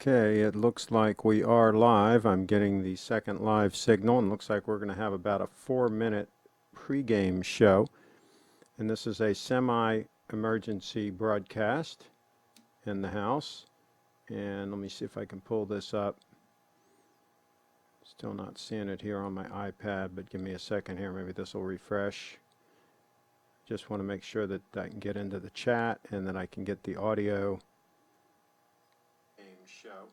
Okay, it looks like we are live. I'm getting the second live signal, and looks like we're going to have about a 4-minute pregame show. And this is a semi-emergency broadcast in the house. And let me see if I can pull this up. Still not seeing it here on my iPad, but give me a second here. Maybe this will refresh. Just want to make sure that I can get into the chat and that I can get the audio.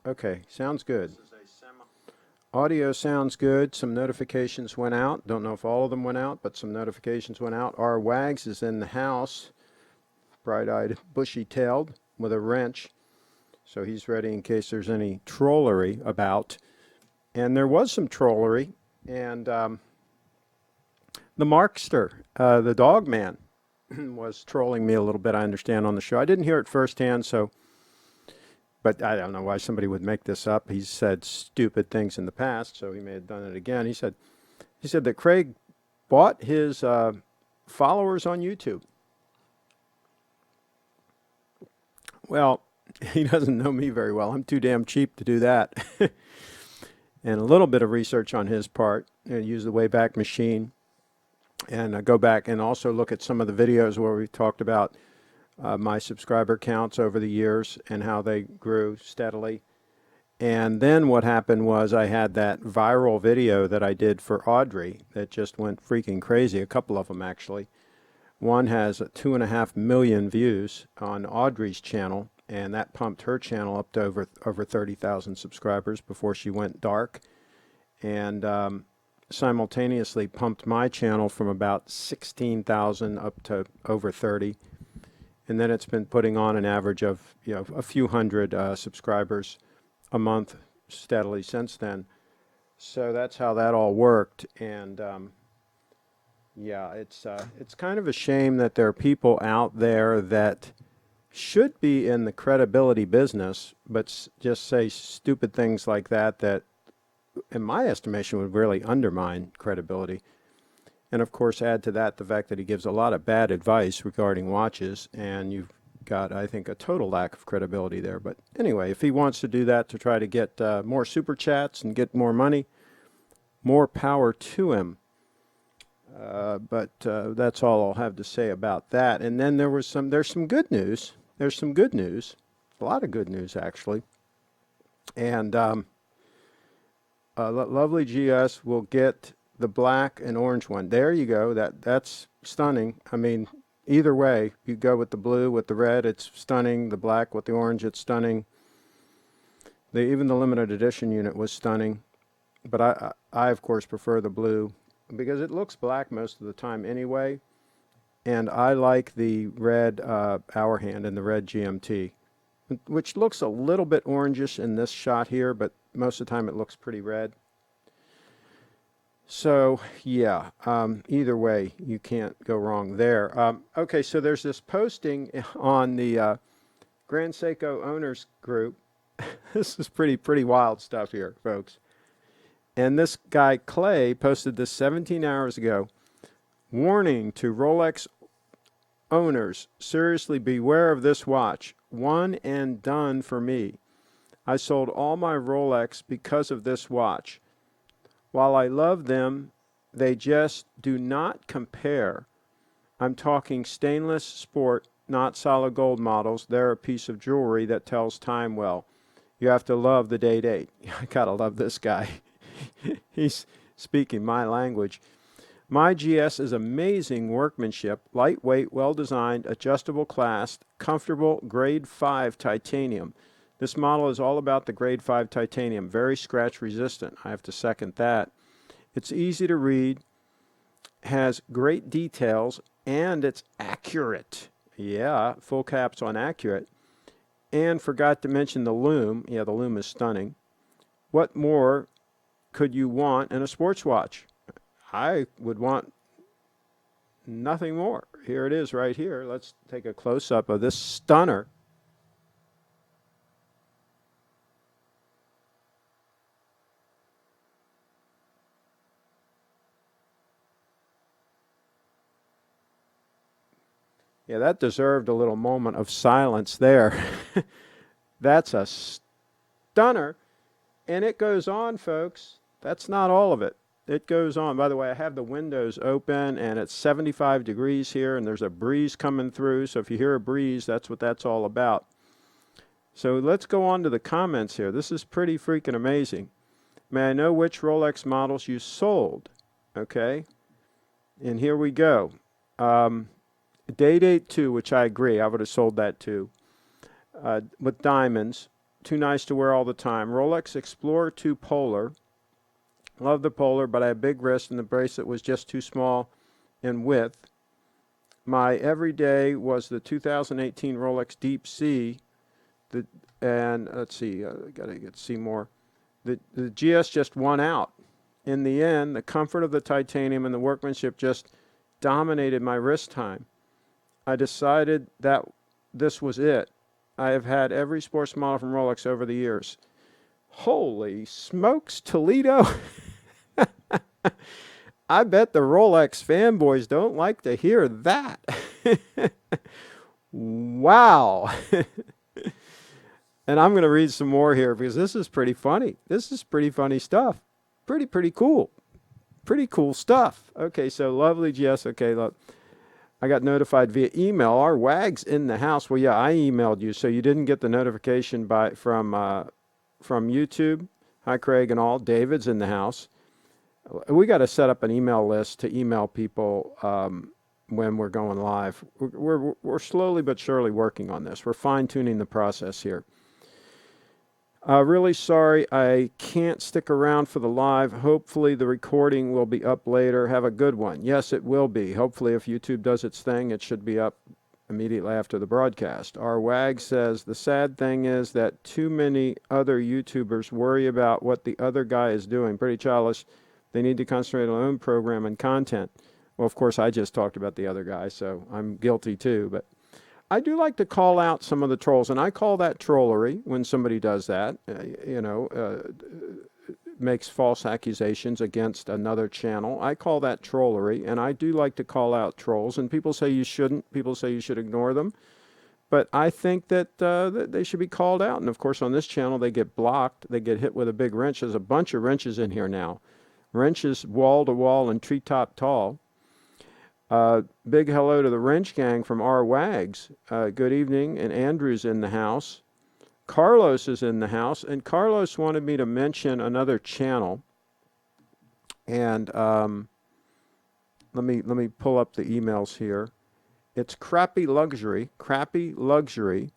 Okay, sounds good. Audio sounds good. Some notifications went out. Don't know if all of them went out, but some notifications went out. Our Wags is in the house, bright-eyed, bushy-tailed, with a wrench. So he's ready in case there's any trollery about. And there was some trollery. And the Markster, the dog man, was trolling me a little bit, I understand, on the show. I didn't hear it firsthand, so... But I don't know why somebody would make this up. He's said stupid things in the past, so he may have done it again. He said that Craig bought his followers on YouTube. Well, he doesn't know me very well. I'm too damn cheap to do that. And a little bit of research on his part. Use the Wayback Machine and go back and also look at some of the videos where we talked about my subscriber counts over the years and how they grew steadily. And then what happened was I had that viral video that I did for Audrey that just went freaking crazy, a couple of them actually. One has 2.5 million views on Audrey's channel, and that pumped her channel up to over 30,000 subscribers before she went dark. And simultaneously pumped my channel from about 16,000 up to over 30. And then it's been putting on an average of, a few hundred subscribers a month steadily since then. So that's how that all worked. And yeah, it's kind of a shame that there are people out there that should be in the credibility business, but just say stupid things like that that, in my estimation, would really undermine credibility. And of course, add to that the fact that he gives a lot of bad advice regarding watches, and you've got, I think, a total lack of credibility there. But anyway, if he wants to do that to try to get more super chats and get more money, more power to him. But that's all I'll have to say about that. And then there's some good news. There's some good news, a lot of good news actually. And Lovely GS will get the black and orange one. There you go. That's stunning. I mean, either way, you go with the blue, with the red, it's stunning. The black with the orange, it's stunning. Even the limited edition unit was stunning. But I of course prefer the blue because it looks black most of the time anyway. And I like the red hour hand and the red GMT, which looks a little bit orangish in this shot here, but most of the time it looks pretty red. So, yeah, either way, you can't go wrong there. Okay, so there's this posting on the Grand Seiko Owners Group. This is pretty wild stuff here, folks. And this guy, Clay, posted this 17 hours ago. Warning to Rolex owners, seriously beware of this watch. One and done for me. I sold all my Rolex because of this watch. While I love them, they just do not compare. I'm talking stainless sport, not solid gold models. They're a piece of jewelry that tells time well. You have to love the date 8. I gotta love this guy. He's speaking my language. My GS is amazing workmanship, lightweight, well-designed, adjustable clasp, comfortable, grade 5 titanium. This model is all about the grade 5 titanium, very scratch resistant. I have to second that. It's easy to read, has great details, and it's accurate. Yeah, full caps on accurate. And forgot to mention the lume. Yeah, the lume is stunning. What more could you want in a sports watch? I would want nothing more. Here it is right here. Let's take a close-up of this stunner. Yeah, that deserved a little moment of silence there. That's a stunner. And it goes on, folks. That's not all of it. It goes on. By the way, I have the windows open, and it's 75 degrees here, and there's a breeze coming through. So if you hear a breeze, that's what that's all about. So let's go on to the comments here. This is pretty freaking amazing. May I know which Rolex models you sold? Okay. And here we go. Day 2, which I agree. I would have sold that too. With diamonds. Too nice to wear all the time. Rolex Explorer 2 Polar. Love the Polar, but I have big wrist and the bracelet was just too small in width. My everyday was the 2018 Rolex Deep Sea. And let's see, gotta see more. The GS just won out. In the end, the comfort of the titanium and the workmanship just dominated my wrist time. I decided that this was it. I have had every sports model from Rolex over the years. Holy smokes, Toledo. I bet the Rolex fanboys don't like to hear that. Wow. And I'm going to read some more here because this is pretty funny. This is pretty funny stuff. Pretty cool. Pretty cool stuff. Okay, so lovely Jess. Okay, look. I got notified via email. Our WAG's in the house. Well, yeah, I emailed you, so you didn't get the notification from YouTube. Hi, Craig and all. David's in the house. We got to set up an email list to email people when we're going live. We're slowly but surely working on this. We're fine-tuning the process here. Really sorry I can't stick around for the live. Hopefully the recording will be up later. Have a good one. Yes, it will be. Hopefully if YouTube does its thing, it should be up immediately after the broadcast. Our WAG says, the sad thing is that too many other YouTubers worry about what the other guy is doing. Pretty childish. They need to concentrate on their own program and content. Well, of course, I just talked about the other guy, so I'm guilty too. But I do like to call out some of the trolls, and I call that trollery when somebody does that, makes false accusations against another channel. I call that trollery, and I do like to call out trolls, and people say you shouldn't. People say you should ignore them. But I think that they should be called out. And, of course, on this channel, they get blocked. They get hit with a big wrench. There's a bunch of wrenches in here now. Wrenches wall to wall and treetop tall. Big hello to the wrench gang from our WAGs. Good evening. And Andrew's in the house. Carlos is in the house. And Carlos wanted me to mention another channel. And let me pull up the emails here. It's Crappy Luxury. Crappy Luxury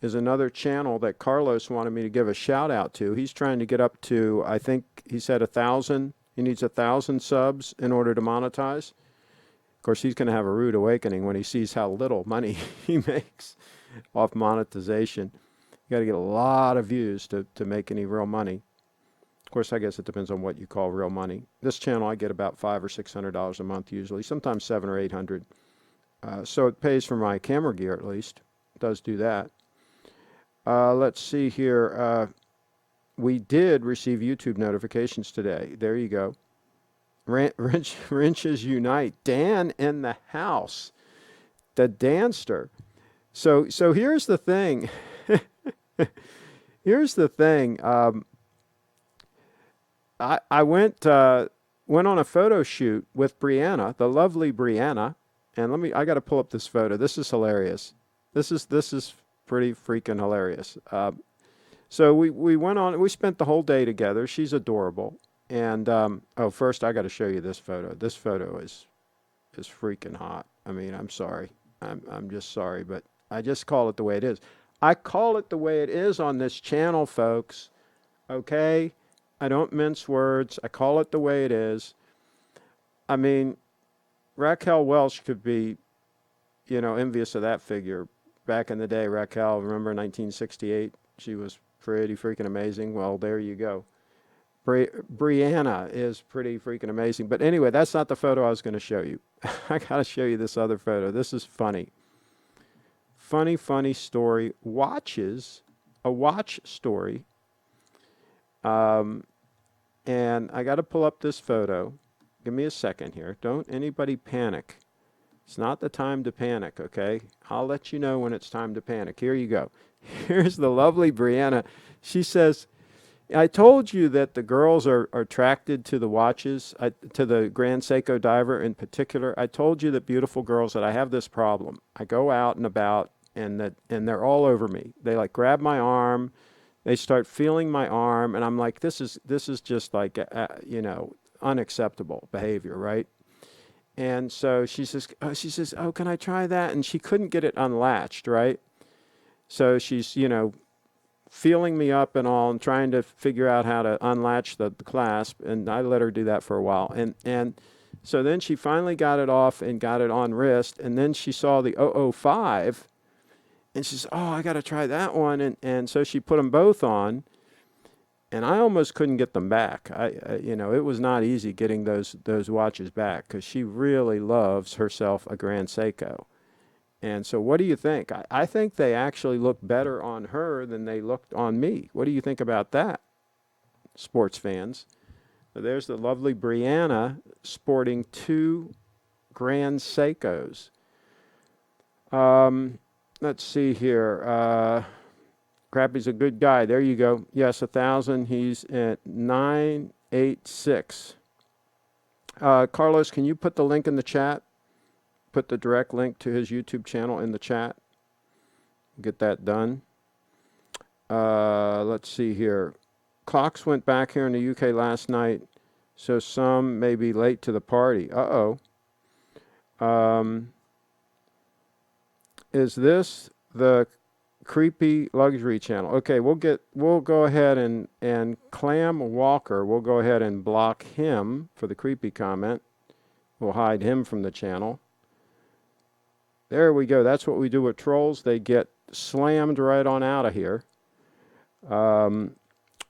is another channel that Carlos wanted me to give a shout out to. He's trying to get up to, I think he said 1,000. He needs 1,000 subs in order to monetize. Of course, he's going to have a rude awakening when he sees how little money he makes off monetization. You got to get a lot of views to make any real money. Of course, I guess it depends on what you call real money. This channel, I get about $500 or $600 a month usually, sometimes $700 or $800. So it pays for my camera gear at least. It does do that. Let's see here. We did receive YouTube notifications today. There you go. Wrenches Unite. Dan in the house. The Danster. So here's the thing. Here's the thing. I went on a photo shoot with Brianna, the lovely Brianna. And I got to pull up this photo. This is hilarious. This is pretty freaking hilarious. So we went on. We spent the whole day together. She's adorable. And first I got to show you this photo. This photo is freaking hot. I mean, I'm sorry. I'm just sorry, but I just call it the way it is. I call it the way it is on this channel, folks. Okay? I don't mince words. I call it the way it is. I mean, Raquel Welch could be, envious of that figure. Back in the day, Raquel, remember 1968? She was pretty freaking amazing. Well, there you go. Brianna is pretty freaking amazing. But anyway, that's not the photo I was going to show you. I got to show you this other photo. This is funny. Funny story. A watch story. And I got to pull up this photo. Give me a second here. Don't anybody panic. It's not the time to panic, okay? I'll let you know when it's time to panic. Here you go. Here's the lovely Brianna. She says, I told you that the girls are attracted to the watches, to the Grand Seiko diver in particular. I told you that beautiful girls that I have this problem. I go out and about and they're all over me. They like grab my arm, they start feeling my arm, and I'm like, this is just like unacceptable behavior, right? And so she says, oh, can I try that? And she couldn't get it unlatched, right? So she's, feeling me up and all and trying to figure out how to unlatch the clasp. And I let her do that for a while. And so then she finally got it off and got it on wrist. And then she saw the 005 and she says, oh, I got to try that one. And so she put them both on. And I almost couldn't get them back. It was not easy getting those watches back because she really loves herself a Grand Seiko. And so what do you think? I think they actually look better on her than they looked on me. What do you think about that, sports fans? So there's the lovely Brianna sporting 2 Grand Seikos. Let's see here. Crappy's a good guy. There you go. Yes, 1,000. He's at 986. Carlos, can you put the link in the chat? Put the direct link to his YouTube channel in the chat. Get that done. Let's see here. Clocks went back here in the UK last night, so some may be late to the party. Uh-oh. Is this the creepy luxury channel? Okay, we'll go ahead and Clam Walker, we'll go ahead and block him for the creepy comment. We'll hide him from the channel. There we go. That's what we do with trolls. They get slammed right on out of here.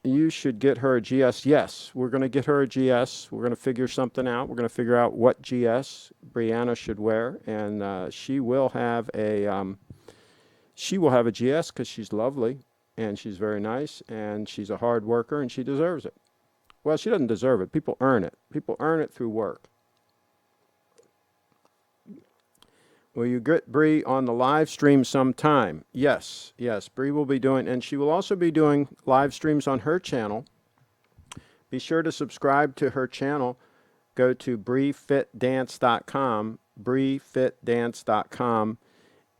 You should get her a GS. Yes, we're going to get her a GS. We're going to figure something out. We're going to figure out what GS Brianna should wear, and she will have a GS because she's lovely and she's very nice and she's a hard worker and she deserves it. Well, she doesn't deserve it. People earn it. People earn it through work. Will you get Bree on the live stream sometime? Yes, Bree will be doing, and she will also be doing live streams on her channel. Be sure to subscribe to her channel. Go to briefitdance.com, briefitdance.com,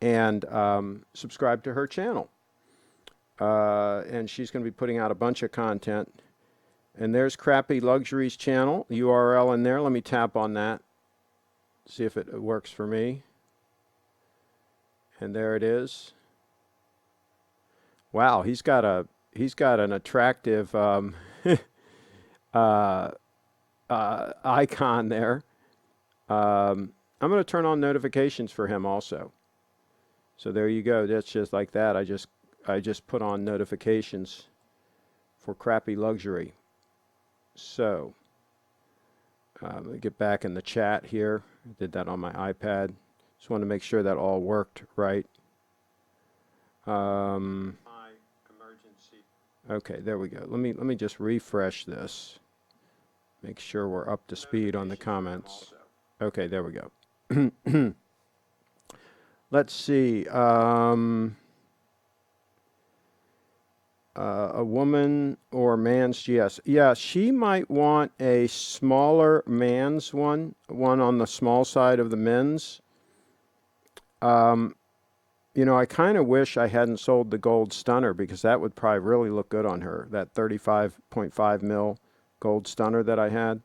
and subscribe to her channel. And she's going to be putting out a bunch of content. And there's Crappy Luxuries channel, URL in there. Let me tap on that, see if it works for me. And there it is. Wow, he's got an attractive icon there. I'm going to turn on notifications for him also. So there you go. That's just like that. I just put on notifications for Crappy Luxury. So let me get back in the chat here. I did that on my iPad. Just want to make sure that all worked right. Okay, there we go. Let me just refresh this. Make sure we're up to speed on the comments. Okay, there we go. Let's see. A woman or man's GS. Yeah, she might want a smaller man's one on the small side of the men's. I kind of wish I hadn't sold the Gold Stunner because that would probably really look good on her. That 35.5 mil Gold Stunner that I had.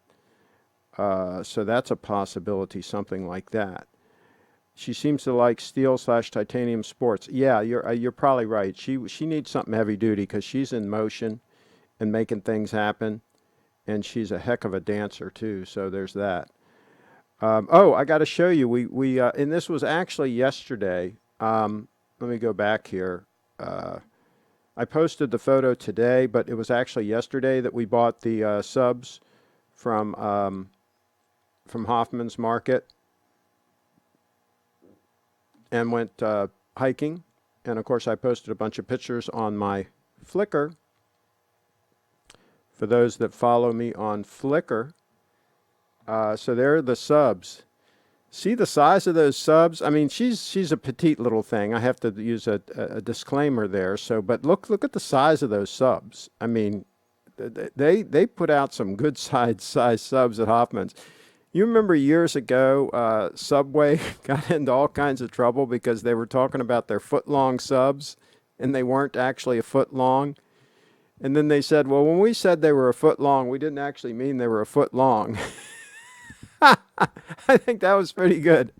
So that's a possibility, something like that. She seems to like steel/titanium sports. Yeah, you're probably right. She needs something heavy duty because she's in motion and making things happen, and she's a heck of a dancer too. So there's that. I got to show you. We and this was actually yesterday. Let me go back here. I posted the photo today, but it was actually yesterday that we bought the subs from Hoffman's Market and went hiking. And of course, I posted a bunch of pictures on my Flickr. For those that follow me on Flickr. So there are the subs. See the size of those subs? I mean, she's a petite little thing. I have to use a disclaimer there. So, but look at the size of those subs. I mean, they put out some good size subs at Hoffman's. You remember years ago, Subway got into all kinds of trouble because they were talking about their foot-long subs, and they weren't actually a foot long. And then they said, well, when we said they were a foot long, we didn't actually mean they were a foot long. I think that was pretty good.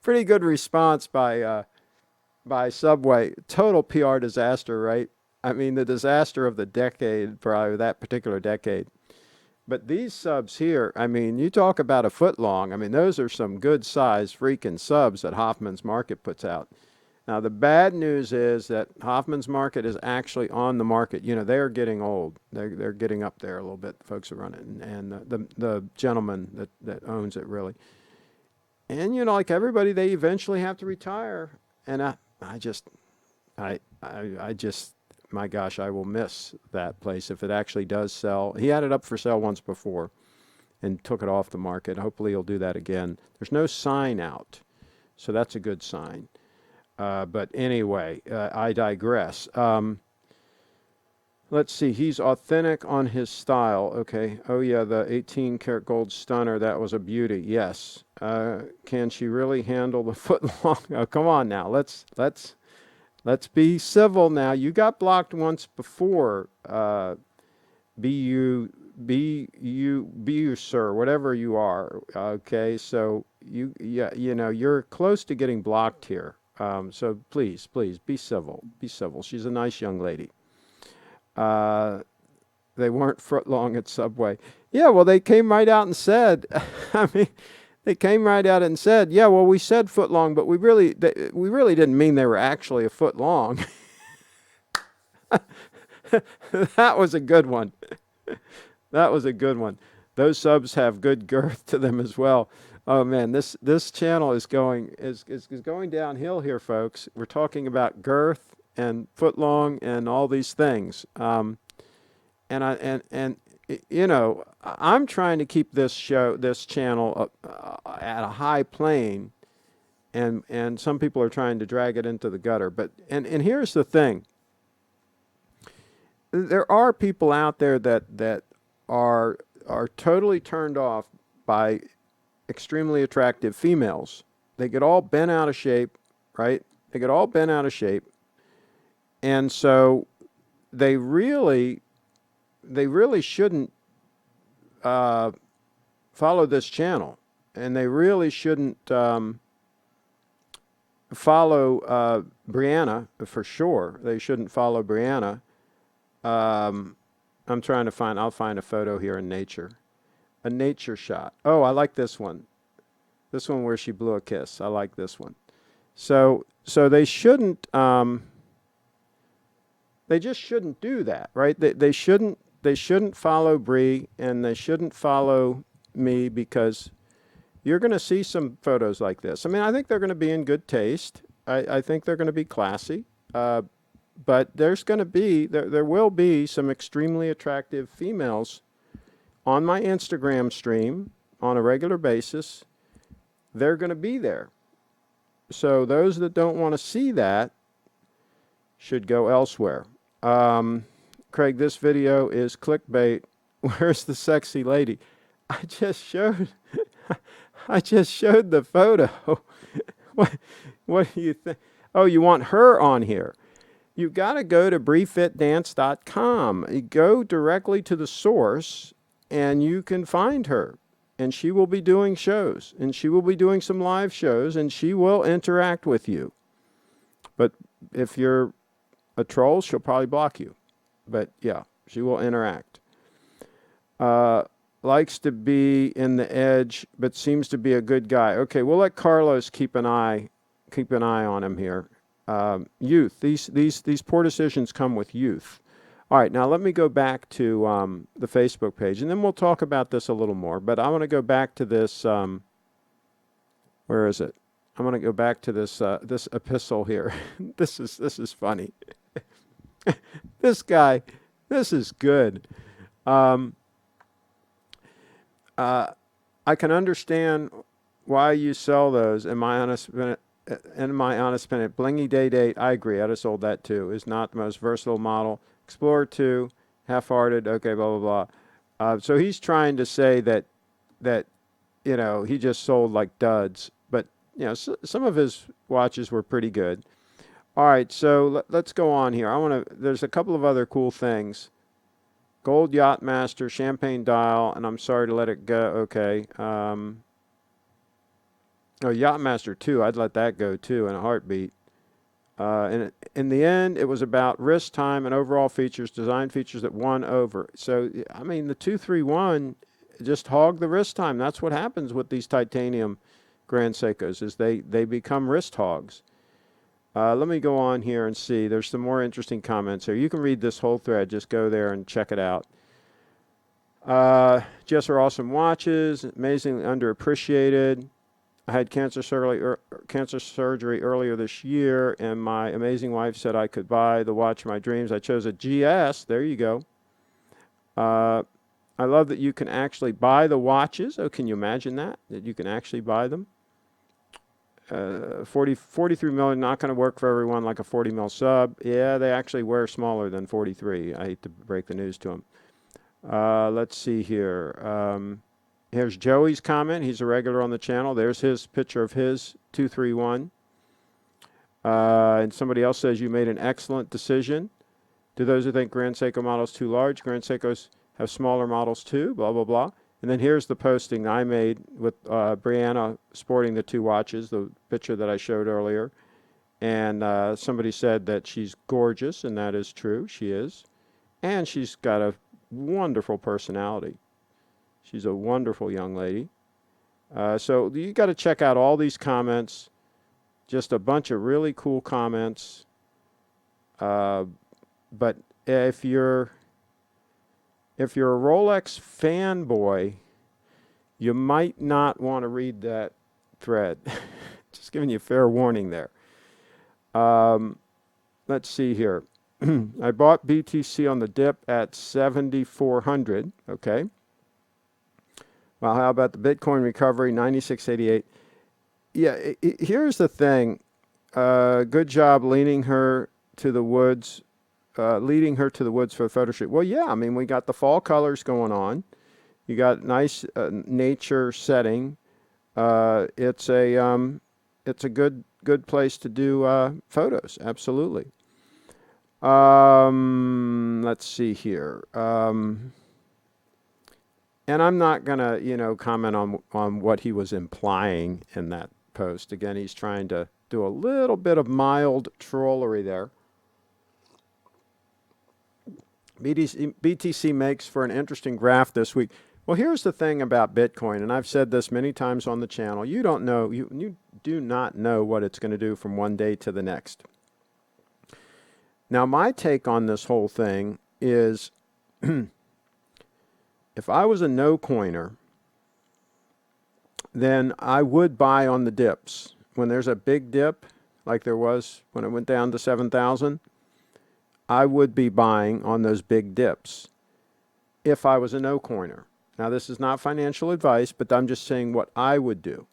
Pretty good response by Subway. Total PR disaster, right? I mean, the disaster of the decade, probably that particular decade. But these subs here, I mean, you talk about a foot long. I mean, those are some good size freaking subs that Hoffman's Market puts out. Now, the bad news is that Hoffman's Market is actually on the market. You know, they're getting old. They're getting up there a little bit. Folks are running, and the gentleman that owns it really. And you know, like everybody, they eventually have to retire. And I just, my gosh, I will miss that place if it actually does sell. He had it up for sale once before, and took it off the market. Hopefully, he'll do that again. There's no sign out, so that's a good sign. But anyway, I digress. Let's see. He's authentic on his style. Okay. Oh yeah, the 18 karat gold stunner. That was a beauty. Yes. Can she really handle the foot long? Oh, come on now. Let's be civil now. You got blocked once before. Be you, sir. Whatever you are. Okay. So you know, you're close to getting blocked here. So please be civil. Be civil. She's a nice young lady. They weren't foot long at Subway. Yeah, well, they came right out and said, I mean, they came right out and said, yeah, well, we said foot long, but we really didn't mean they were actually a foot long. That was a good one. That was a good one. Those subs have good girth to them as well. Oh man, this channel is going downhill here, folks. We're talking about girth and foot long and all these things. And you know, I'm trying to keep this channel at a high plane, and some people are trying to drag it into the gutter. But and here's the thing. There are people out there that are totally turned off by extremely attractive females. They get all bent out of shape, right? They get all bent out of shape. And so they really shouldn't follow this channel. And they really shouldn't follow Brianna, for sure. They shouldn't follow Brianna. I'm trying to I'll find a photo here in nature. A nature shot. Oh, I like this one. This one where she blew a kiss. I like this one. So they shouldn't. They just shouldn't do that, right? They shouldn't follow Bree, and they shouldn't follow me, because you're going to see some photos like this. I mean, I think they're going to be in good taste. I think they're going to be classy. But there will be some extremely attractive females on my Instagram stream on a regular basis. They're going to be there. So those that don't want to see that should go elsewhere. Craig, this video is clickbait. Where's the sexy lady? I just showed the photo. What do you think? Oh, you want her on here? You got to go to briefitdance.com. You go directly to the source, and you can find her. And she will be doing shows, and she will be doing some live shows, and she will interact with you. But if you're a troll, she'll probably block you. But yeah, she will interact. Likes to be in the edge, but seems to be a good guy. Okay, we'll let Carlos keep an eye on him here. Youth. These poor decisions come with youth. All right, now let me go back to the Facebook page, and then we'll talk about this a little more. But I want to go back to this. Where is it? I want to go back to this this epistle here. This is funny. This guy, this is good. I can understand why you sell those. In my honest opinion, Blingy Day Date, I agree. I'd have sold that too. Is not the most versatile model. Explorer 2, half-hearted. Okay, blah blah blah. So he's trying to say that he just sold like duds. But some of his watches were pretty good. All right, so let's go on here. There's a couple of other cool things. Gold Yacht-Master, champagne dial, and I'm sorry to let it go. Okay. Yacht-Master 2, I'd let that go too in a heartbeat. And in the end, it was about wrist time and overall features, design features that won over. So, I mean, the 231 just hog the wrist time. That's what happens with these titanium Grand Seikos, is they become wrist hogs. Let me go on here and see. There's some more interesting comments here. You can read this whole thread. Just go there and check it out. Just are awesome watches, amazingly underappreciated. I had cancer surgery earlier this year, and my amazing wife said I could buy the watch of my dreams. I chose a GS. There you go. I love that you can actually buy the watches. Oh, can you imagine that? That you can actually buy them? 43 million, not going to work for everyone like a 40 mil sub. Yeah, they actually wear smaller than 43. I hate to break the news to them. Let's see here. Here's Joey's comment. He's a regular on the channel. There's his picture of his 231. And somebody else says you made an excellent decision. To those who think Grand Seiko model is too large, Grand Seikos have smaller models too, blah, blah, blah. And then here's the posting I made with Brianna sporting the two watches, the picture that I showed earlier. And somebody said that she's gorgeous, and that is true. She is. And she's got a wonderful personality. She's a wonderful young lady. So you got to check out all these comments. Just a bunch of really cool comments. But if you're a Rolex fanboy, you might not want to read that thread. Just giving you fair warning there. Let's see here. I bought BTC on the dip at 7,400. Okay. Well, how about the Bitcoin recovery, 96.88? Yeah, here's the thing. Good job leading her to the woods for a photo shoot. Well, yeah, I mean, we got the fall colors going on. You got nice nature setting. It's a good place to do photos. Absolutely. Let's see here. And I'm not going to, comment on what he was implying in that post. Again, he's trying to do a little bit of mild trollery there. BTC makes for an interesting graph this week. Well, here's the thing about Bitcoin, and I've said this many times on the channel. You don't know, you do not know what it's going to do from one day to the next. Now, my take on this whole thing is if I was a no-coiner, then I would buy on the dips. When there's a big dip, like there was when it went down to 7,000, I would be buying on those big dips if I was a no-coiner. Now, this is not financial advice, but I'm just saying what I would do.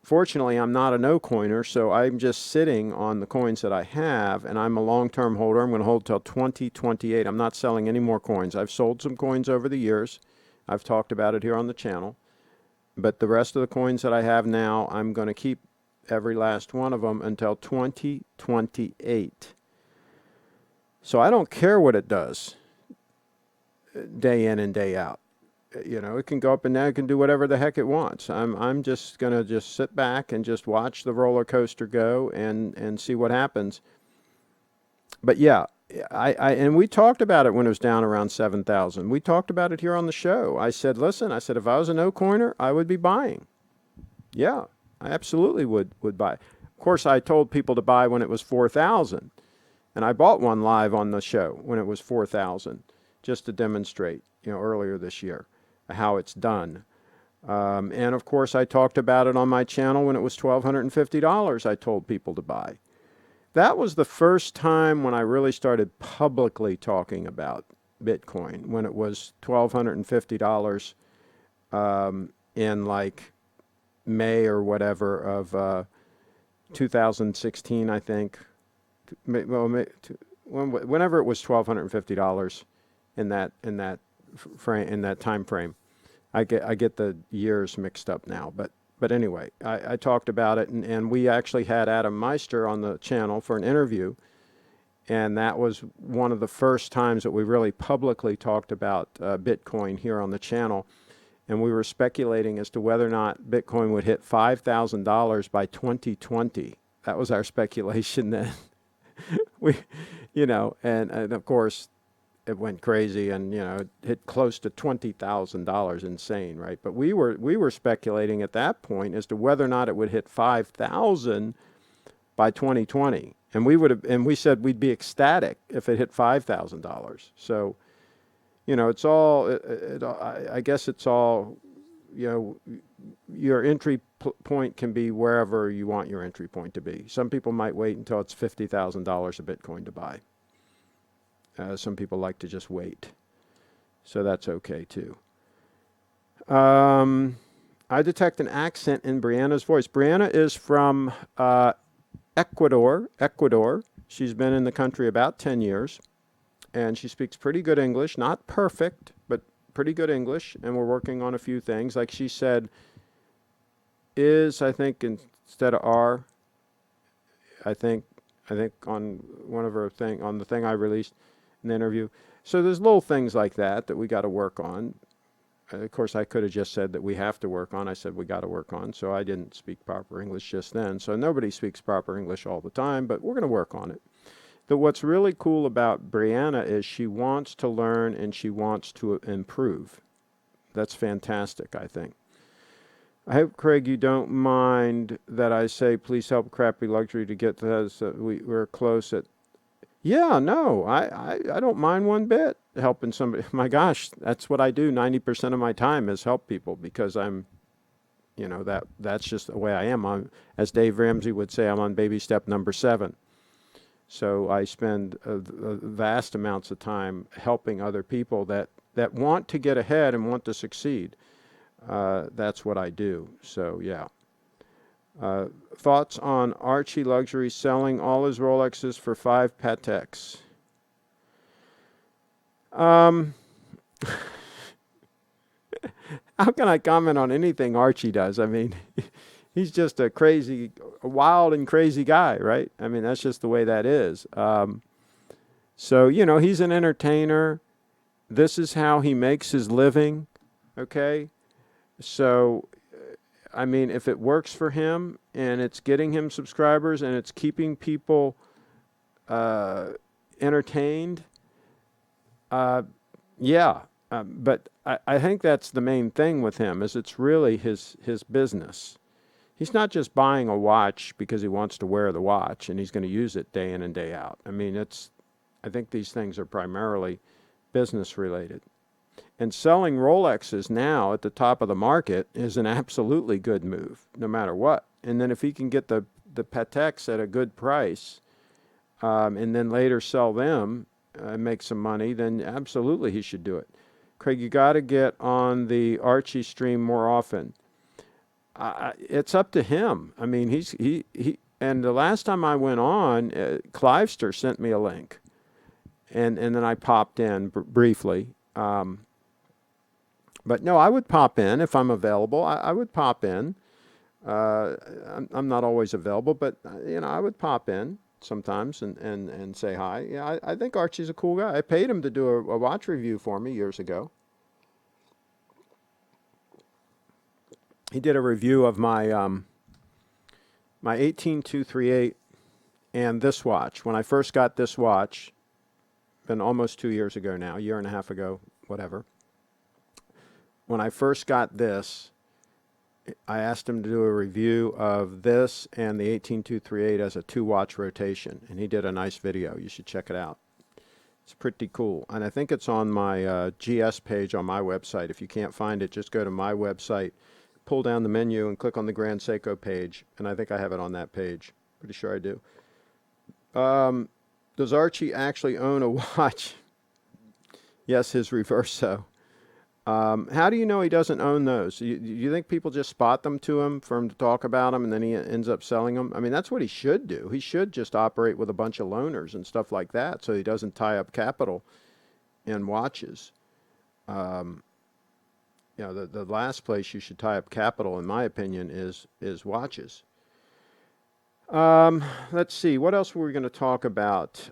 Fortunately, I'm not a no-coiner, so I'm just sitting on the coins that I have, and I'm a long-term holder. I'm going to hold till 2028. I'm not selling any more coins. I've sold some coins over the years. I've talked about it here on the channel. But the rest of the coins that I have now, I'm going to keep every last one of them until 2028. So I don't care what it does day in and day out. It can go up and down. It can do whatever the heck it wants. I'm just going to just sit back and just watch the roller coaster go and see what happens. But yeah, and we talked about it when it was down around 7,000. We talked about it here on the show. I said, listen, if I was a no-coiner, I would be buying. Yeah, I absolutely would buy. Of course, I told people to buy when it was 4,000. And I bought one live on the show when it was 4,000 just to demonstrate, earlier this year how it's done. And of course, I talked about it on my channel when it was $1,250. I told people to buy. That was the first time when I really started publicly talking about Bitcoin, when it was $1,250. in like May or whatever of 2016, I think. Whenever it was $1,250 in that frame, in that time frame. I get the years mixed up now, but anyway, I talked about it, and we actually had Adam Meister on the channel for an interview, and that was one of the first times that we really publicly talked about Bitcoin here on the channel, and we were speculating as to whether or not Bitcoin would hit $5,000 by 2020. That was our speculation then. And of course, it went crazy, and it hit close to $20,000, insane, right? But we were speculating at that point as to whether or not it would hit 5,000 by 2020, and we said we'd be ecstatic if it hit $5,000. So, it's all. I guess it's all. Your entry point can be wherever you want your entry point to be. Some people might wait until it's $50,000 of Bitcoin to buy. Some people like to just wait. So that's okay too. I detect an accent in Brianna's voice. Brianna is from Ecuador. She's been in the country about 10 years. And she speaks pretty good English. Not perfect, but pretty good English. And we're working on a few things. Like she said, I think, instead of R, I think on one of her on the thing I released in the interview. So there's little things like that we got to work on. Of course, I could have just said that we have to work on. I said we got to work on. So I didn't speak proper English just then. So nobody speaks proper English all the time, but we're going to work on it. What's really cool about Brianna is she wants to learn and she wants to improve. That's fantastic, I think. I hope, Craig, you don't mind that I say, please help Crappy Luxury to get to this. We're close at... Yeah, no, I don't mind one bit helping somebody. My gosh, that's what I do. 90% of my time is help people, because I'm, that's just the way I am. As Dave Ramsey would say, I'm on baby step number 7. So I spend vast amounts of time helping other people that want to get ahead and want to succeed. That's what I do. So, yeah. Thoughts on Archie Luxury selling all his Rolexes for 5 Pateks? How can I comment on anything Archie does? I mean, he's just a wild and crazy guy, right? I mean, that's just the way that is. So, he's an entertainer. This is how he makes his living, okay? So, I mean, if it works for him and it's getting him subscribers and it's keeping people entertained, yeah. But I think that's the main thing with him, is it's really his business. He's not just buying a watch because he wants to wear the watch and he's going to use it day in and day out. I mean, I think these things are primarily business related. And selling Rolexes now at the top of the market is an absolutely good move, no matter what. And then if he can get the Pateks at a good price, and then later sell them and make some money, then absolutely he should do it. Craig, you got to get on the Archie stream more often. It's up to him. I mean, he and the last time I went on, Clivester sent me a link, and then I popped in briefly. But no, I would pop in if I'm available. I would pop in. I'm not always available, but I would pop in sometimes and say hi. Yeah, I think Archie's a cool guy. I paid him to do a watch review for me years ago. He did a review of my my 18238 and this watch. When I first got this watch, been almost 2 years ago now, a year and a half ago, whatever. When I first got this, I asked him to do a review of this and the 18238 as a 2-watch rotation, and he did a nice video. You should check it out. It's pretty cool, and I think it's on my GS page on my website. If you can't find it, just go to my website, pull down the menu, and click on the Grand Seiko page, and I think I have it on that page. Pretty sure I do. Does Archie actually own a watch? Yes, his Reverso. How do you know he doesn't own those? You think people just spot them to him for him to talk about them and then he ends up selling them? I mean, that's what he should do. He should just operate with a bunch of loaners and stuff like that so he doesn't tie up capital in watches. Um, the last place you should tie up capital, in my opinion, is watches. Let's see. What else were we going to talk about?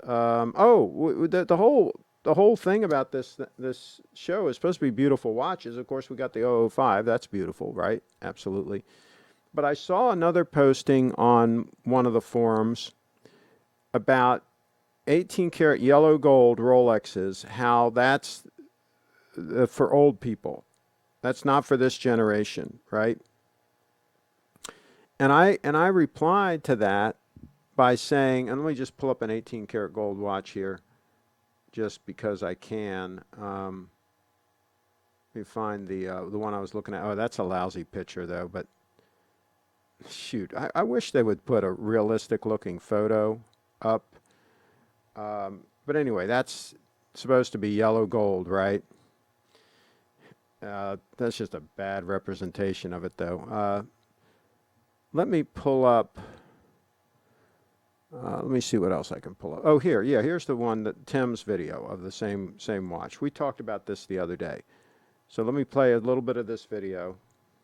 The whole thing about this show is supposed to be beautiful watches. Of course, we got the 005. That's beautiful, right? Absolutely. But I saw another posting on one of the forums about 18 karat yellow gold Rolexes. How that's for old people. That's not for this generation, right? And I replied to that by saying, and let me just pull up an 18 karat gold watch here, just because I can. Let me find the one I was looking at. Oh, that's a lousy picture though. But shoot, I wish they would put a realistic looking photo up. But anyway, that's supposed to be yellow gold, right? That's just a bad representation of it though. Let me pull up. Let me see what else I can pull up. Oh, here. Yeah, here's the one that Tim's video of the same watch. We talked about this the other day. So let me play a little bit of this video.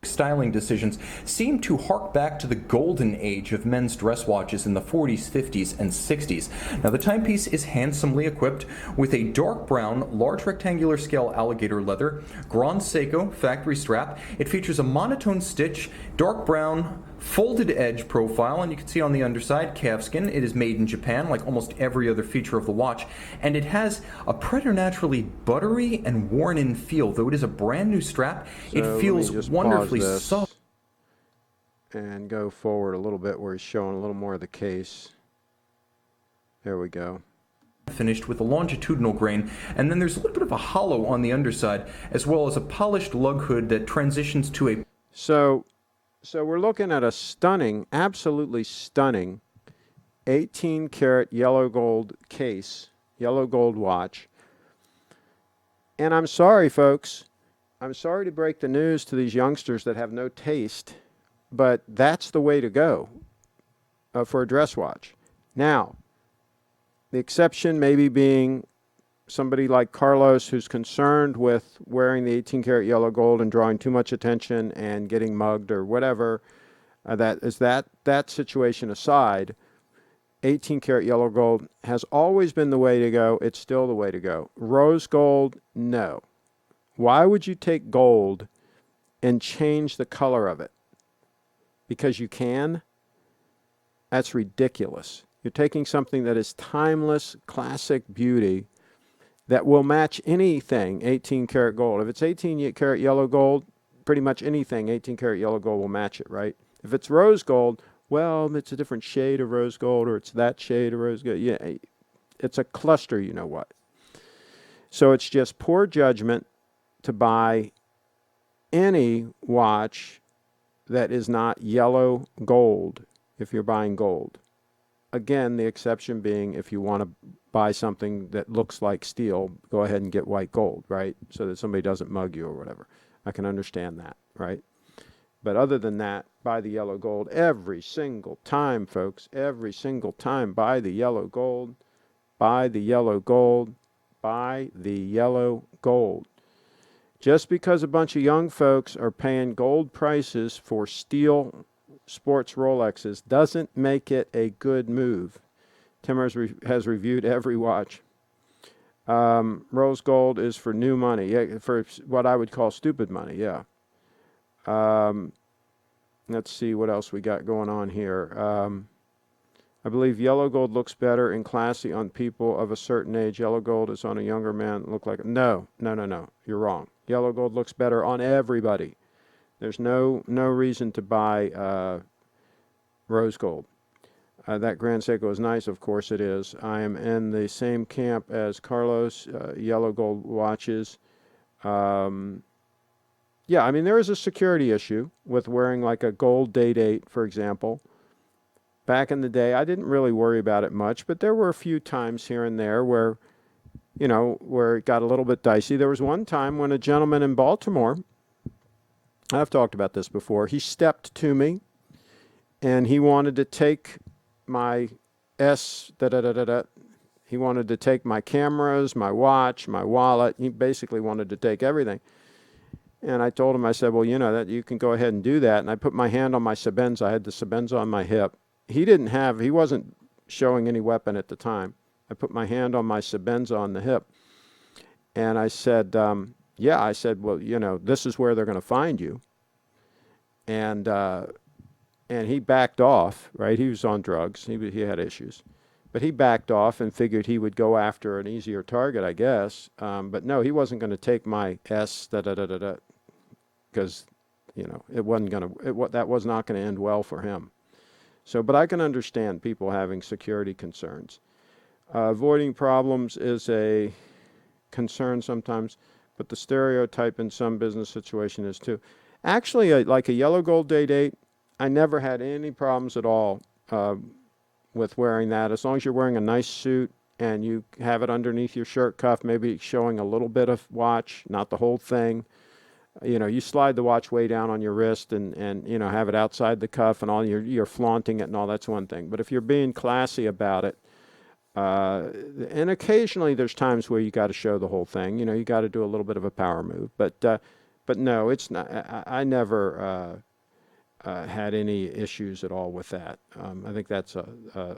Styling decisions seem to hark back to the golden age of men's dress watches in the 40s, 50s, and 60s. Now, the timepiece is handsomely equipped with a dark brown, large rectangular scale alligator leather, Grand Seiko factory strap. It features a monotone stitch, dark brown, folded edge profile, and you can see on the underside calfskin. It is made in Japan, like almost every other feature of the watch, and it has a preternaturally buttery and worn-in feel. Though it is a brand new strap, So it feels wonderfully soft and go forward a little bit where he's showing a little more of the case. There we go. finished with a longitudinal grain, and then there's a little bit of a hollow on the underside, as well as a polished lug hood that transitions to a... So we're looking at a stunning, absolutely stunning 18 karat yellow gold case, yellow gold watch. And I'm sorry, folks. I'm sorry to break the news to these youngsters that have no taste, but that's the way to go for a dress watch. Now, the exception maybe being somebody like Carlos who's concerned with wearing the 18 karat yellow gold and drawing too much attention and getting mugged or whatever. That situation aside, 18 karat yellow gold has always been the way to go. It's still the way to go. Rose gold, no. Why would you take gold and change the color of it? Because you can? That's ridiculous. You're taking something that is timeless, classic beauty that will match anything 18 karat gold. If it's 18 karat yellow gold, pretty much anything 18 karat yellow gold will match it, right? If it's rose gold, well, it's a different shade of rose gold, or it's that shade of rose gold. Yeah, it's a cluster, you know what. So it's just poor judgment to buy any watch that is not yellow gold if you're buying gold. Again, the exception being if you want to buy something that looks like steel, go ahead and get white gold, right? So that somebody doesn't mug you or whatever. I can understand that, right? But other than that, buy the yellow gold every single time, folks. Every single time, buy the yellow gold. Buy the yellow gold. Buy the yellow gold. Just because a bunch of young folks are paying gold prices for steel sports Rolexes doesn't make it a good move. Tim has reviewed every watch. Rose gold is for new money, yeah, for what I would call stupid money, yeah. Let's see what else we got going on here. I believe yellow gold looks better and classy on people of a certain age. Yellow gold is on a younger man. Look like no. You're wrong. Yellow gold looks better on everybody. There's no reason to buy rose gold. That Grand Seiko is nice, of course it is. I am in the same camp as Carlos, yellow gold watches. Yeah, I mean, there is a security issue with wearing like a gold day-date, for example. Back in the day, I didn't really worry about it much, but there were a few times here and there where where it got a little bit dicey. There was one time when a gentleman in Baltimore, I've talked about this before, he stepped to me and he wanted to take my he wanted to take my cameras, my watch, my wallet. He basically wanted to take everything. And I told him, I said, well, that you can go ahead and do that. And I put my hand on my Sebenza. I had the Sebenza on my hip. He wasn't showing any weapon at the time. I put my hand on my Sebenza on the hip. And I said, well, this is where they're going to find you. And he backed off, right? He was on drugs. He had issues. But he backed off and figured he would go after an easier target, I guess. But no, he wasn't going to take my because, it wasn't going to, that was not going to end well for him. So, but I can understand people having security concerns. Avoiding problems is a concern sometimes, but the stereotype in some business situation is too. Actually, like a yellow gold day date, I never had any problems at all with wearing that. As long as you're wearing a nice suit and you have it underneath your shirt cuff, maybe showing a little bit of watch, not the whole thing. You slide the watch way down on your wrist and have it outside the cuff and all, you're flaunting it and all, that's one thing. But if you're being classy about it, and occasionally there's times where you got to show the whole thing, you got to do a little bit of a power move. But no, it's not, I never had any issues at all with that. I think that's a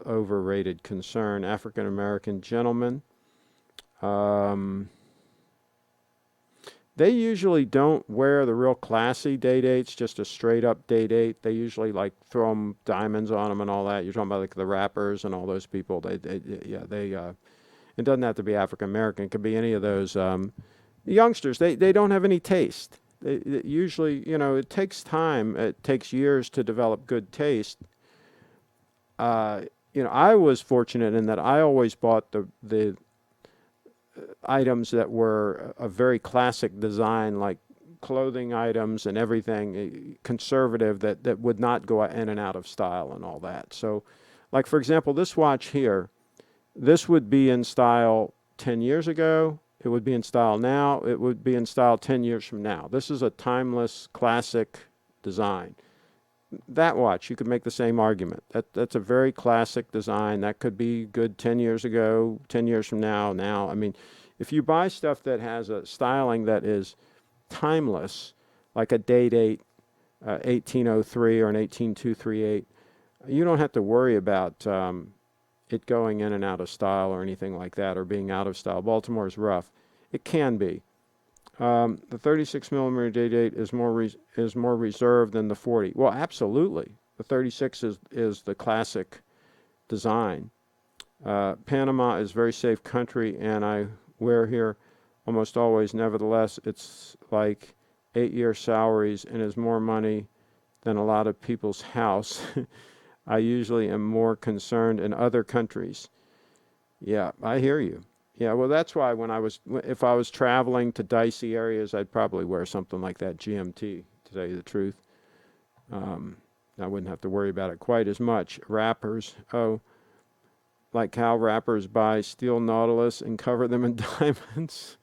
overrated concern. African American gentlemen, they usually don't wear the real classy day dates, just a straight up day date. They usually like throw them diamonds on them and all that. You're talking about like the rappers and all those people. It doesn't have to be African American. It could be any of those. The youngsters, they don't have any taste. Usually, it takes time. It takes years to develop good taste. I was fortunate in that I always bought the items that were a very classic design, like clothing items and everything conservative that would not go in and out of style and all that. So, like for example, this watch here, this would be in style 10 years ago. It would be in style now. It would be in style 10 years from now. This is a timeless classic design. That watch, you could make the same argument. That's a very classic design. That could be good 10 years ago, 10 years from now. Now, I mean, if you buy stuff that has a styling that is timeless, like a date 1803 or an 18238, you don't have to worry about it going in and out of style or anything like that, or being out of style. Baltimore is rough. It can be. The 36 millimeter day date is more reserved than the 40. Well, absolutely. The 36 is the classic design. Panama is very safe country, and I wear here almost always. Nevertheless, it's like 8-year salaries and is more money than a lot of people's house. I usually am more concerned in other countries. Yeah, I hear you. Yeah, well, that's why if I was traveling to dicey areas, I'd probably wear something like that GMT, to tell you the truth. I wouldn't have to worry about it quite as much. Rappers, like how rappers buy steel Nautilus and cover them in diamonds.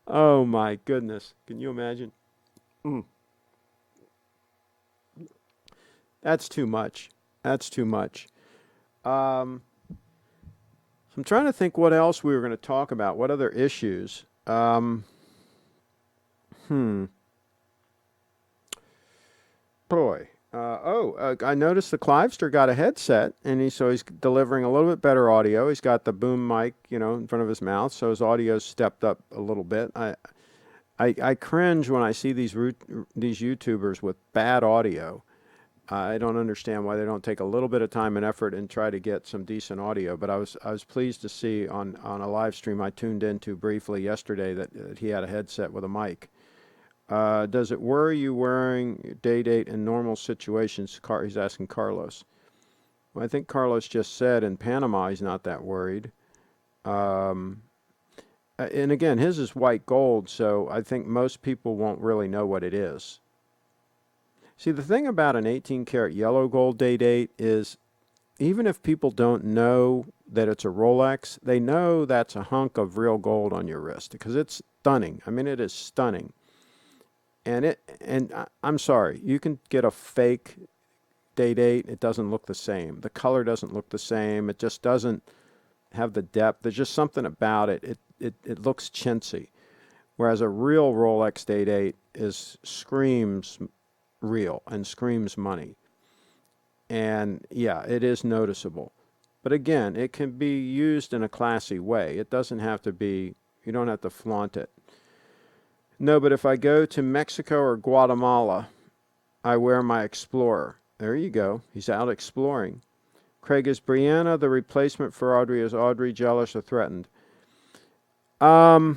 Oh my goodness. Can you imagine? That's too much. That's too much. I'm trying to think what else we were going to talk about. What other issues? Boy. I noticed the Clivester got a headset, and he's delivering a little bit better audio. He's got the boom mic, in front of his mouth, so his audio's stepped up a little bit. I cringe when I see these YouTubers with bad audio. I don't understand why they don't take a little bit of time and effort and try to get some decent audio. But I was pleased to see on a live stream I tuned into briefly yesterday that he had a headset with a mic. Does it worry you wearing day date in normal situations? He's asking Carlos. Well, I think Carlos just said in Panama he's not that worried. And again, his is white gold, so I think most people won't really know what it is. See, the thing about an 18 karat yellow gold day date is even if people don't know that it's a Rolex, they know that's a hunk of real gold on your wrist because it's stunning. I mean, it is stunning. I'm sorry, you can get a fake date. It doesn't look the same. The color doesn't look the same. It just doesn't have the depth. There's just something about it. It looks chintzy. Whereas a real Rolex date screams real and screams money. And yeah, it is noticeable. But again, it can be used in a classy way. It doesn't have to be, you don't have to flaunt it. No, but if I go to Mexico or Guatemala, I wear my Explorer. There you go. He's out exploring. Craig, is Brianna the replacement for Audrey? Is Audrey jealous or threatened? I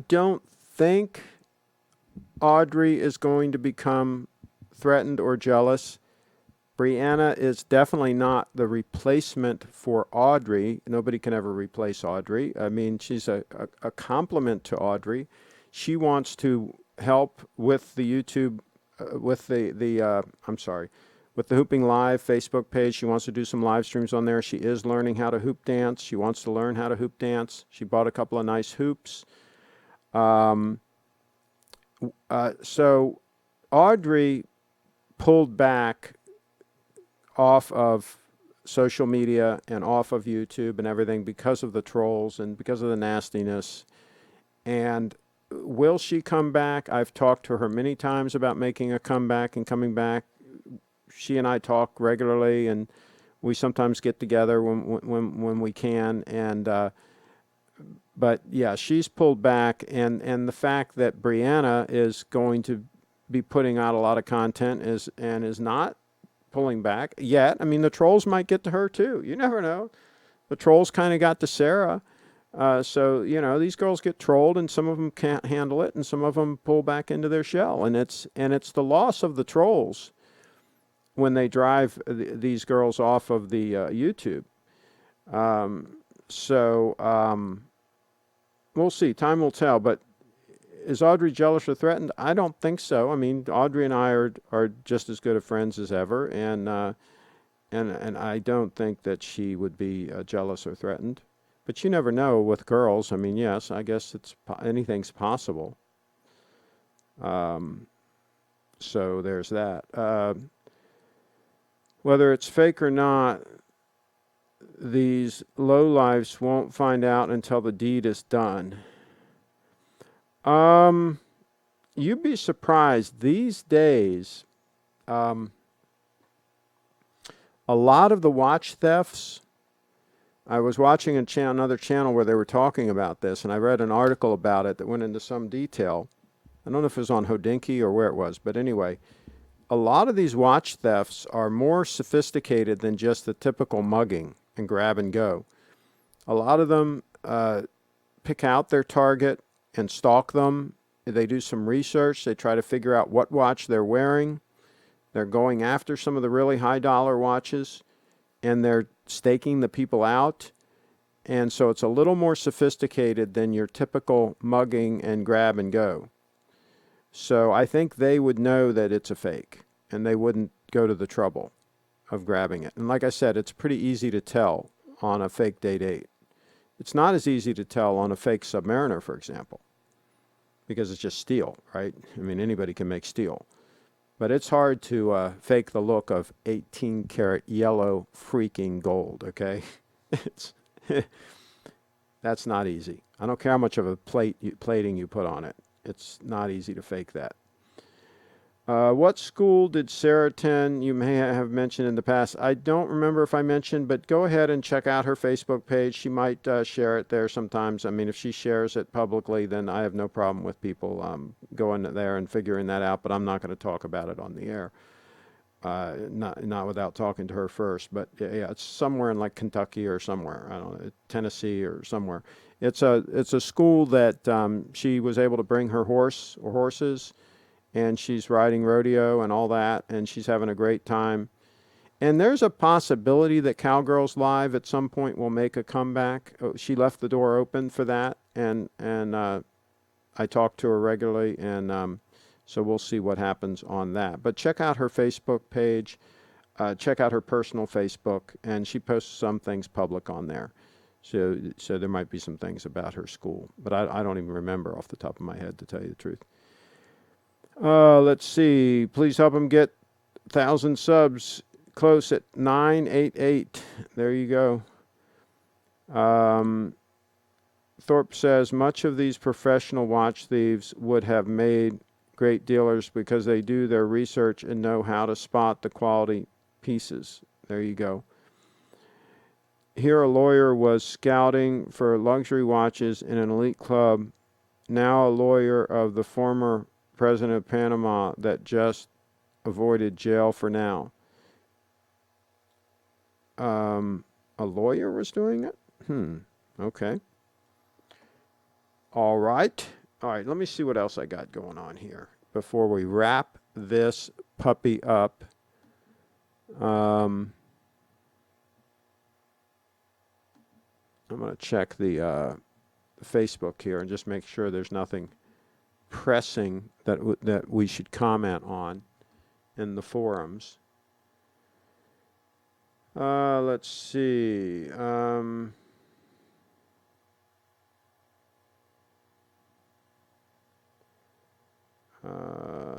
don't think Audrey is going to become threatened or jealous. Brianna is definitely not the replacement for Audrey. Nobody can ever replace Audrey. I mean, she's a complement to Audrey. She wants to help with the YouTube, with with the Hooping Live Facebook page. She wants to do some live streams on there. She is learning how to hoop dance. She wants to learn how to hoop dance. She bought a couple of nice hoops. So Audrey pulled back off of social media and off of YouTube and everything because of the trolls and because of the nastiness. And will she come back? I've talked to her many times about making a comeback and coming back. She and I talk regularly, and we sometimes get together when we can. And but yeah, she's pulled back, and the fact that Brianna is going to be putting out a lot of content is not pulling back yet. I mean, the trolls might get to her too. You never know. The trolls kind of got to Sarah. So, you know, these girls get trolled, and some of them can't handle it, and some of them pull back into their shell. And it's the loss of the trolls when they drive these girls off of the YouTube. We'll see. Time will tell. But is Audrey jealous or threatened? I don't think so. I mean, Audrey and I are just as good of friends as ever, and I don't think that she would be jealous or threatened. But you never know with girls. I mean, yes, I guess anything's possible. So there's that. Whether it's fake or not, these lowlifes won't find out until the deed is done. You'd be surprised these days. A lot of the watch thefts. I was watching another channel where they were talking about this, and I read an article about it that went into some detail. I don't know if it was on Hodinkee or where it was, but anyway, a lot of these watch thefts are more sophisticated than just the typical mugging and grab and go. A lot of them pick out their target and stalk them. They do some research. They try to figure out what watch they're wearing. They're going after some of the really high dollar watches, and they're staking the people out. And so it's a little more sophisticated than your typical mugging and grab and go. So I think they would know that it's a fake, and they wouldn't go to the trouble of grabbing it. And like I said, it's pretty easy to tell on a fake Date 8. It's not as easy to tell on a fake Submariner, for example, because it's just steel, right? I mean, anybody can make steel. But it's hard to fake the look of 18-karat yellow freaking gold, okay? That's not easy. I don't care how much of a plating you put on it. It's not easy to fake that. What school did Sarah attend? You may have mentioned in the past. I don't remember if I mentioned, but go ahead and check out her Facebook page. She might share it there sometimes. I mean, if she shares it publicly, then I have no problem with people going there and figuring that out, but I'm not going to talk about it on the air. Not without talking to her first. But yeah, it's somewhere in like Kentucky or somewhere. I don't know, Tennessee or somewhere. It's a school that she was able to bring her horse or horses, and she's riding rodeo and all that, and she's having a great time. And there's a possibility that Cowgirls Live at some point will make a comeback. She left the door open for that, and I talk to her regularly, and So we'll see what happens on that. But check out her Facebook page. Check out her personal Facebook, and she posts some things public on there. So there might be some things about her school, but I don't even remember off the top of my head, to tell you the truth. Let's see. Please help him get 1,000 subs. Close at 988. There you go. Thorpe says much of these professional watch thieves would have made great dealers because they do their research and know how to spot the quality pieces. There you go. Here a lawyer was scouting for luxury watches in an elite club. Now a lawyer of the former president of Panama that just avoided jail for now. A lawyer was doing it? Okay. All right. Let me see what else I got going on here before we wrap this puppy up. I'm going to check the Facebook here and just make sure there's nothing pressing that we should comment on in the forums. Let's see.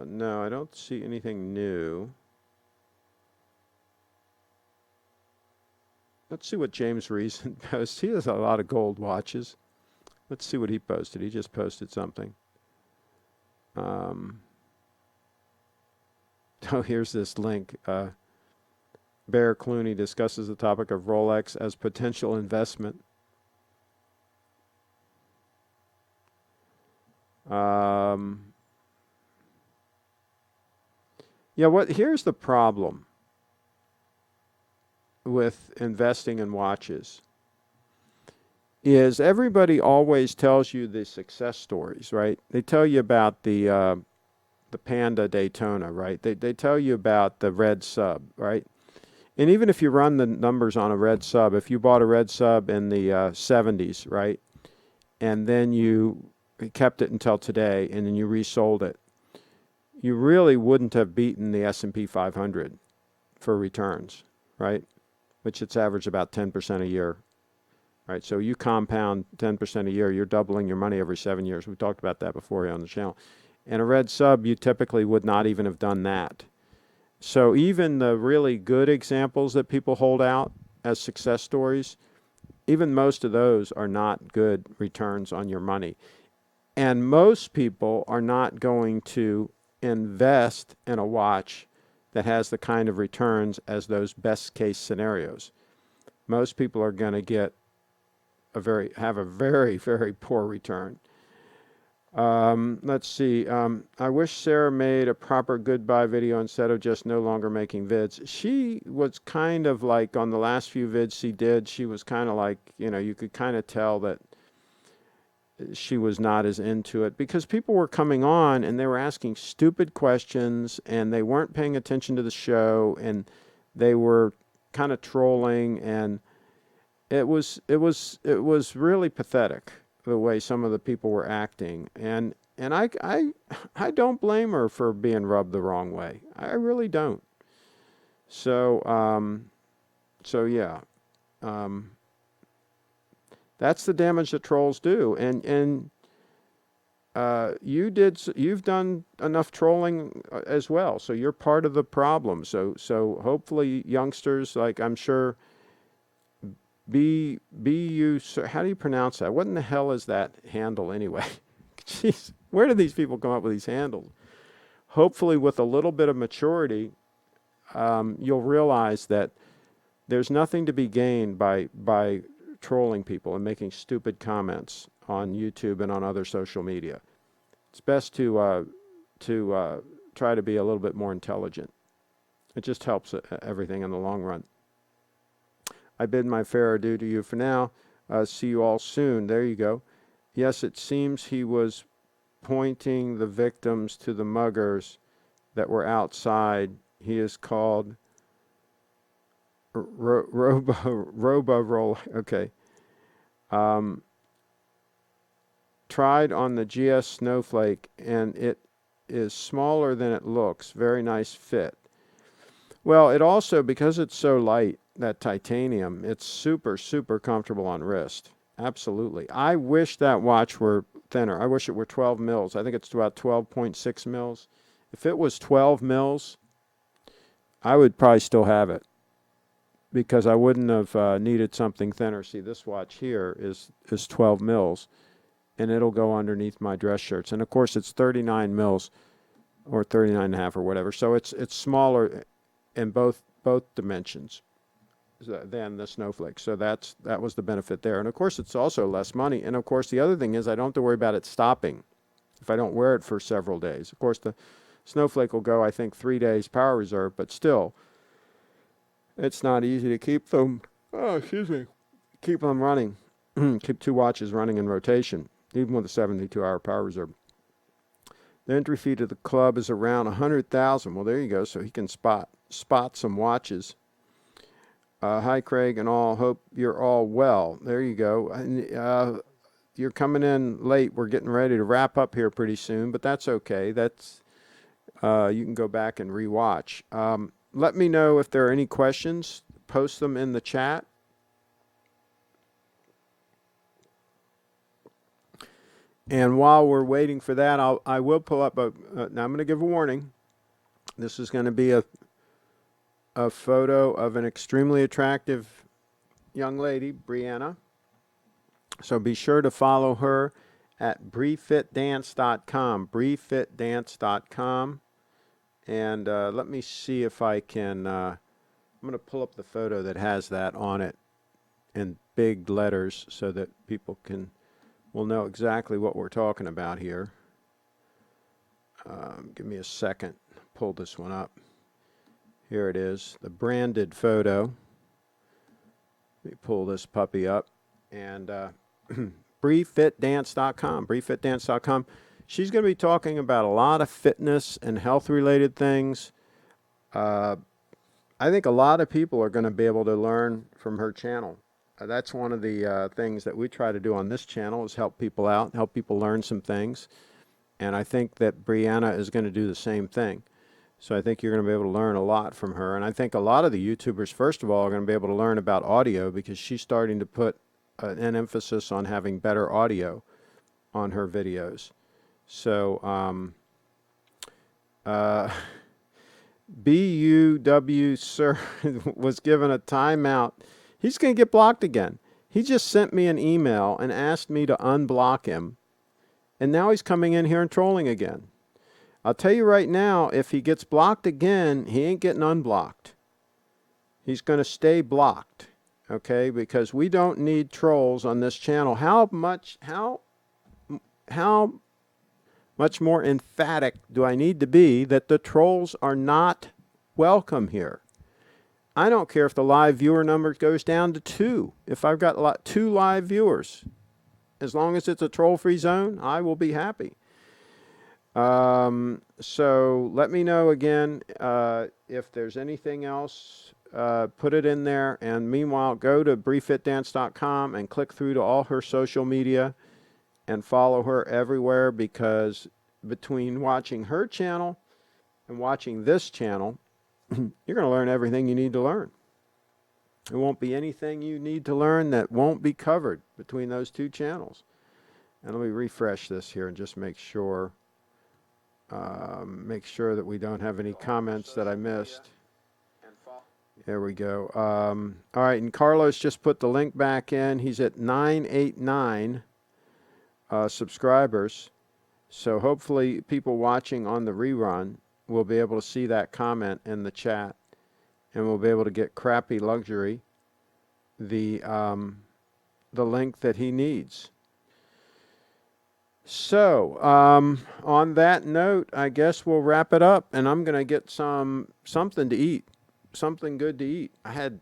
No, I don't see anything new. Let's see what James Reason posts. He has a lot of gold watches. Let's see what he posted. He just posted something. Oh, here's this link. Bear Clooney discusses the topic of Rolex as potential investment. Here's the problem with investing in watches is everybody always tells you the success stories, right? They tell you about the Panda Daytona, right? They tell you about the red sub, right? And even if you run the numbers on a red sub, if you bought a red sub in the 70s, right, and then you kept it until today and then you resold it, you really wouldn't have beaten the S&P 500 for returns, right? Which it's averaged about 10% a year, right? So you compound 10% a year, you're doubling your money every 7 years. We talked about that before here on the channel. And a red sub, you typically would not even have done that. So even the really good examples that people hold out as success stories, even most of those are not good returns on your money. And most people are not going to invest in a watch that has the kind of returns as those best case scenarios. Most people are going to get have a very, very poor return. Let's see. I wish Sarah made a proper goodbye video instead of just no longer making vids. She was kind of like on the last few vids she did, she was kind of like, you could kind of tell that she was not as into it because people were coming on and they were asking stupid questions and they weren't paying attention to the show and they were kind of trolling, and it was really pathetic the way some of the people were acting, and I don't blame her for being rubbed the wrong way. I really don't. So yeah. That's the damage that trolls do, and you've done enough trolling as well, so you're part of the problem. So hopefully, youngsters, like I'm sure, how do you pronounce that? What in the hell is that handle anyway? Jeez, where do these people come up with these handles? Hopefully, with a little bit of maturity, you'll realize that there's nothing to be gained by trolling people and making stupid comments on YouTube and on other social media. It's best to try to be a little bit more intelligent. It just helps everything in the long run. I bid my fair adieu to you for now. See you all soon. There you go. Yes, it seems he was pointing the victims to the muggers that were outside. He is called Robo. Okay. Tried on the GS Snowflake and it is smaller than it looks. Very nice fit. Well, it also, because it's so light, that titanium, it's super, super comfortable on wrist. Absolutely. I wish that watch were thinner. I wish it were 12 mils. I think it's about 12.6 mils. If it was 12 mils, I would probably still have it because I wouldn't have needed something thinner. See, this watch here is 12 mils, and it'll go underneath my dress shirts. And, of course, it's 39 mils or 39 and a half or whatever. So it's smaller in both dimensions than the Snowflake. So that was the benefit there. And of course it's also less money. And of course the other thing is I don't have to worry about it stopping if I don't wear it for several days. Of course the Snowflake will go, I think, 3 days power reserve, but still it's not easy to keep them keep them running. Keep two watches running in rotation, even with a 72-hour power reserve. The entry fee to the club is around $100,000. Well, there you go. So he can spot some watches. Hi, Craig, and all. Hope you're all well. There you go. You're coming in late. We're getting ready to wrap up here pretty soon, but that's okay. That's you can go back and rewatch. Let me know if there are any questions. Post them in the chat. And while we're waiting for that, I will pull up now I'm going to give a warning. This is going to be a photo of an extremely attractive young lady, Brianna. So be sure to follow her at briefitdance.com, briefitdance.com. And let me see if I can, I'm going to pull up the photo that has that on it in big letters so that people will know exactly what we're talking about here. Give me a second. Pull this one up. Here it is, the branded photo. Let me pull this puppy up. And briefitdance.com, briefitdance.com. She's going to be talking about a lot of fitness and health-related things. I think a lot of people are going to be able to learn from her channel. That's one of the things that we try to do on this channel is help people out, help people learn some things. And I think that Brianna is going to do the same thing. So I think you're going to be able to learn a lot from her. And I think a lot of the YouTubers, first of all, are going to be able to learn about audio because she's starting to put an emphasis on having better audio on her videos. So BUW Sir was given a timeout. He's going to get blocked again. He just sent me an email and asked me to unblock him. And now he's coming in here and trolling again. I'll tell you right now, if he gets blocked again, he ain't getting unblocked. He's going to stay blocked, okay? Because we don't need trolls on this channel. How much more emphatic do I need to be that the trolls are not welcome here? I don't care if the live viewer number goes down to 2. If I've got 2 live viewers, as long as it's a troll-free zone, I will be happy. So let me know again if there's anything else. Put it in there. And meanwhile, go to briefitdance.com and click through to all her social media and follow her everywhere, because between watching her channel and watching this channel, you're going to learn everything you need to learn. There won't be anything you need to learn that won't be covered between those 2 channels. And let me refresh this here and just make sure that we don't have any comments that I missed. There we go. All right, and Carlos just put the link back in. He's at 989 subscribers. So hopefully people watching on the rerun will be able to see that comment in the chat, and we'll be able to get Crappy Luxury the link that he needs. So on that note, I guess we'll wrap it up, and I'm going to get something to eat, something good to eat. I had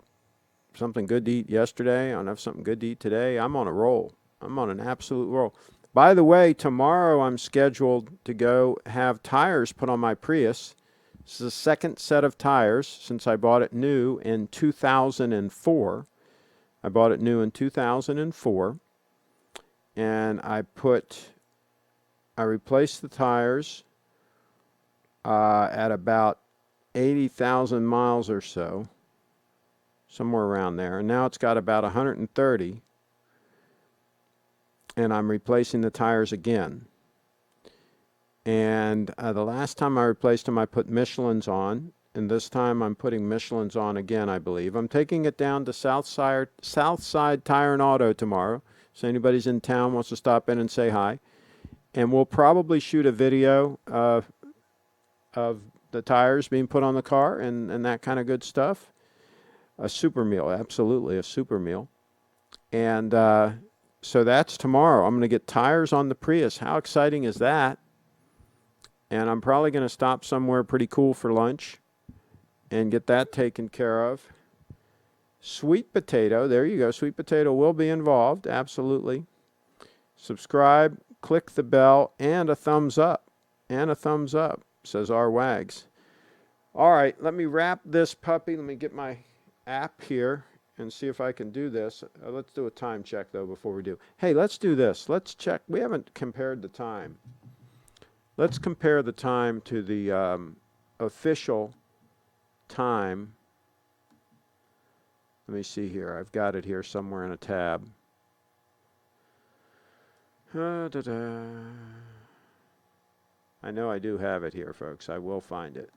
something good to eat yesterday. I'll have something good to eat today. I'm on a roll. I'm on an absolute roll. By the way, tomorrow I'm scheduled to go have tires put on my Prius. This is the second set of tires since I bought it new in 2004. I bought it new in 2004, and I replaced the tires at about 80,000 miles or so, somewhere around there. And now it's got about 130, and I'm replacing the tires again. And the last time I replaced them, I put Michelin's on, and this time I'm putting Michelin's on again, I believe. I'm taking it down to Southside Tire and Auto tomorrow, so anybody's in town wants to stop in and say hi. And we'll probably shoot a video of the tires being put on the car and that kind of good stuff. A super meal, absolutely, a super meal. And so that's tomorrow. I'm going to get tires on the Prius. How exciting is that? And I'm probably going to stop somewhere pretty cool for lunch and get that taken care of. Sweet potato, there you go. Sweet potato will be involved, absolutely. Subscribe, click the bell, and a thumbs up. And a thumbs up, says R. Wags. All right, let me wrap this puppy. Let me get my app here and see if I can do this. Let's do a time check, though, before we do. Hey, let's do this. Let's check. We haven't compared the time. Let's compare the time to the official time. Let me see here. I've got it here somewhere in a tab. I know I do have it here, folks. I will find it.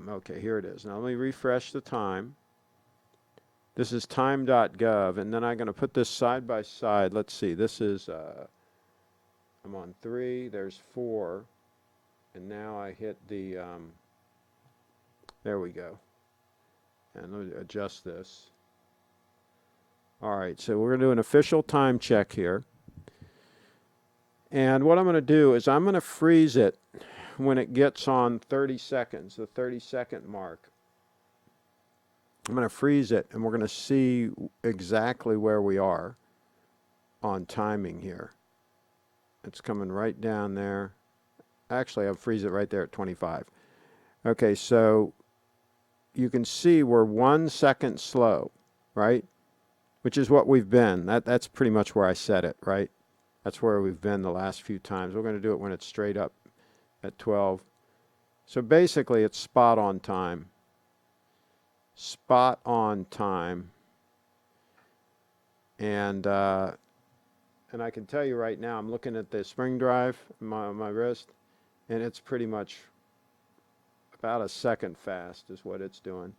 Okay, here it is. Now let me refresh the time. This is time.gov, and then I'm going to put this side by side. Let's see. This is, I'm on 3, there's 4, and now I hit the, there we go. And let me adjust this. All right, so we're going to do an official time check here. And what I'm going to do is I'm going to freeze it when it gets on 30 seconds, the 30-second mark. I'm going to freeze it, and we're going to see exactly where we are on timing here. It's coming right down there. Actually, I'll freeze it right there at 25. Okay, so you can see we're 1 second slow, right? Which is what we've been. That's pretty much where I set it, right? That's where we've been the last few times. We're going to do it when it's straight up at 12. So basically, it's spot on time. Spot on time. And I can tell you right now, I'm looking at the spring drive on my wrist, and it's pretty much about a second fast is what it's doing.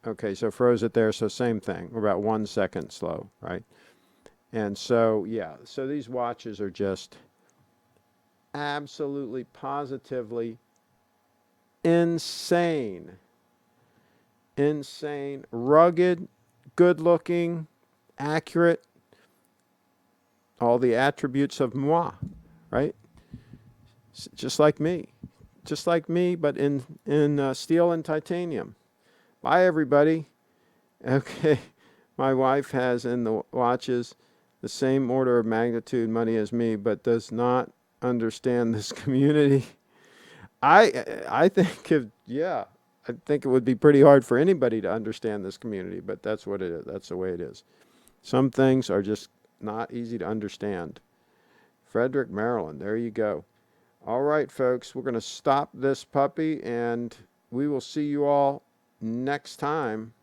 Okay, so froze it there, so same thing. We're about 1 second slow, right? And so, yeah, so these watches are just absolutely, positively insane. Insane, rugged, good-looking, accurate, all the attributes of moi, right? Just like me. Just like me, but in steel and titanium. Bye, everybody. Okay, my wife has in the watches the same order of magnitude money as me, but does not understand this community. I think I think it would be pretty hard for anybody to understand this community, but that's what it is. That's the way it is. Some things are just not easy to understand. Frederick, Maryland. There you go. All right, folks, we're going to stop this puppy, and we will see you all next time.